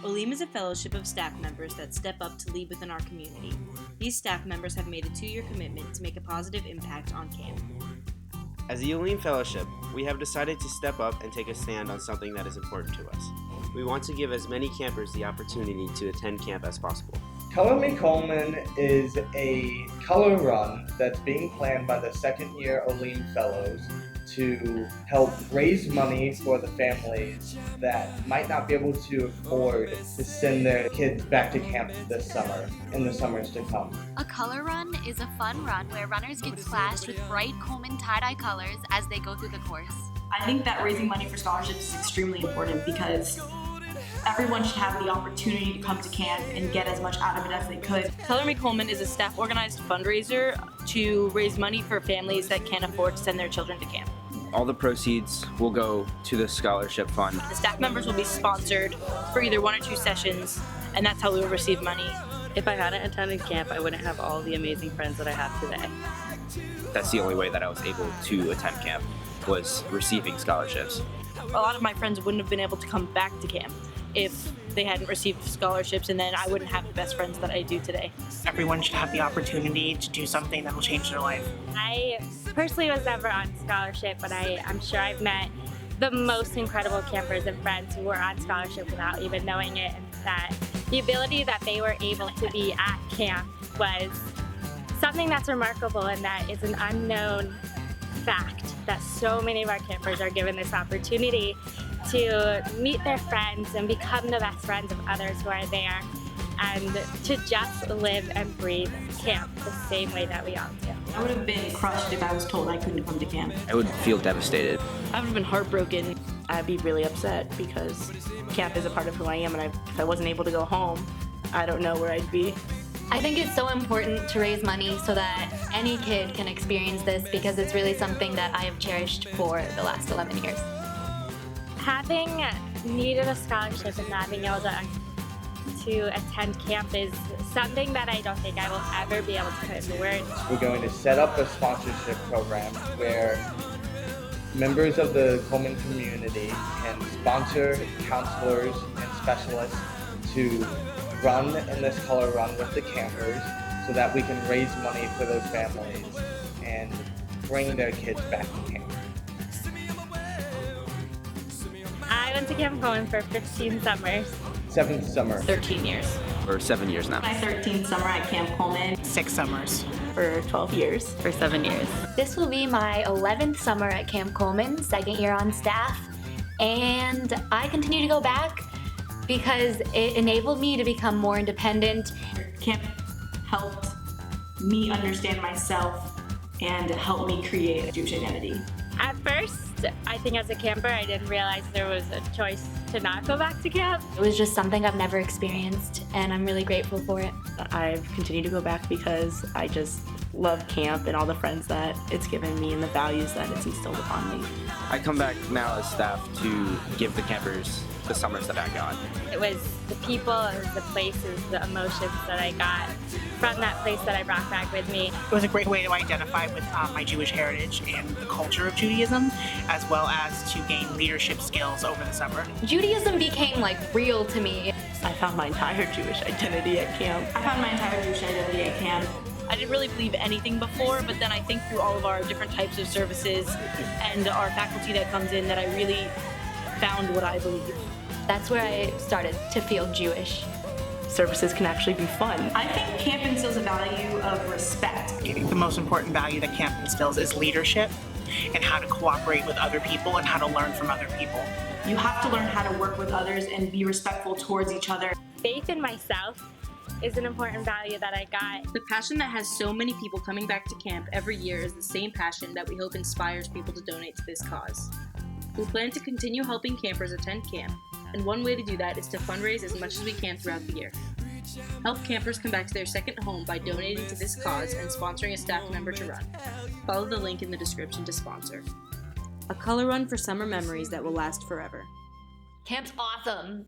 OLEAM is a fellowship of staff members that step up to lead within our community. These staff members have made a 2-year commitment to make a positive impact on camp. As the OLEAM Fellowship, we have decided to step up and take a stand on something that is important to us. We want to give as many campers the opportunity to attend camp as possible. ColorMe Coleman is a color run that's being planned by the second-year OLEAM Fellows to help raise money for the families that might not be able to afford to send their kids back to camp this summer, in the summers to come. A color run is a fun run where runners get splashed with bright Coleman tie-dye colors as they go through the course. I think that raising money for scholarships is extremely important because everyone should have the opportunity to come to camp and get as much out of it as they could. ColorMe Coleman is a staff-organized fundraiser to raise money for families that can't afford to send their children to camp. All the proceeds will go to the scholarship fund. The staff members will be sponsored for either 1 or 2 sessions, and that's how we will receive money. If I hadn't attended camp, I wouldn't have all the amazing friends that I have today. That's the only way that I was able to attend camp, was receiving scholarships. A lot of my friends wouldn't have been able to come back to camp if they hadn't received scholarships, and then I wouldn't have the best friends that I do today. Everyone should have the opportunity to do something that will change their life. I personally was never on scholarship, but I'm sure I've met the most incredible campers and friends who were on scholarship without even knowing it, and that the ability that they were able to be at camp was something that's remarkable, and that is an unknown fact that so many of our campers are given this opportunity to meet their friends and become the best friends of others who are there, and to just live and breathe camp the same way that we all do. I would have been crushed if I was told I couldn't come to camp. I would feel devastated. I would have been heartbroken. I'd be really upset because camp is a part of who I am, and if I wasn't able to go home, I don't know where I'd be. I think it's so important to raise money so that any kid can experience this, because it's really something that I have cherished for the last 11 years. Having needed a scholarship and not being able to attend camp is something that I don't think I will ever be able to put into words. We're going to set up a sponsorship program where members of the Coleman community can sponsor counselors and specialists to run in this color run with the campers, so that we can raise money for those families and bring their kids back to camp. I went to Camp Coleman for 15 summers. 7th summer. 13 years. For 7 years now. My 13th summer at Camp Coleman. 6 summers. For 12 years. For 7 years. This will be my 11th summer at Camp Coleman, 2nd year on staff, and I continue to go back because it enabled me to become more independent. Camp helped me understand myself and helped me create a Jewish identity. At first, I think as a camper, I didn't realize there was a choice to not go back to camp. It was just something I've never experienced, and I'm really grateful for it. I've continued to go back because I just love camp and all the friends that it's given me and the values that it's instilled upon me. I come back now as staff to give the campers the summers that I got. It was the people, it was the places, the emotions that I got from that place that I brought back with me. It was a great way to identify with my Jewish heritage and the culture of Judaism, as well as to gain leadership skills over the summer. Judaism became real to me. I found my entire Jewish identity at camp. I found my entire Jewish identity at camp. I didn't really believe anything before, but then I think through all of our different types of services and our faculty that comes in that I really found what I believe. That's where I started to feel Jewish. Services can actually be fun. I think camp instills a value of respect. I think the most important value that camp instills is leadership and how to cooperate with other people and how to learn from other people. You have to learn how to work with others and be respectful towards each other. Faith in myself is an important value that I got. The passion that has so many people coming back to camp every year is the same passion that we hope inspires people to donate to this cause. We plan to continue helping campers attend camp, and one way to do that is to fundraise as much as we can throughout the year. Help campers come back to their second home by donating to this cause and sponsoring a staff member to run. Follow the link in the description to sponsor. A color run for summer memories that will last forever. Camp's awesome.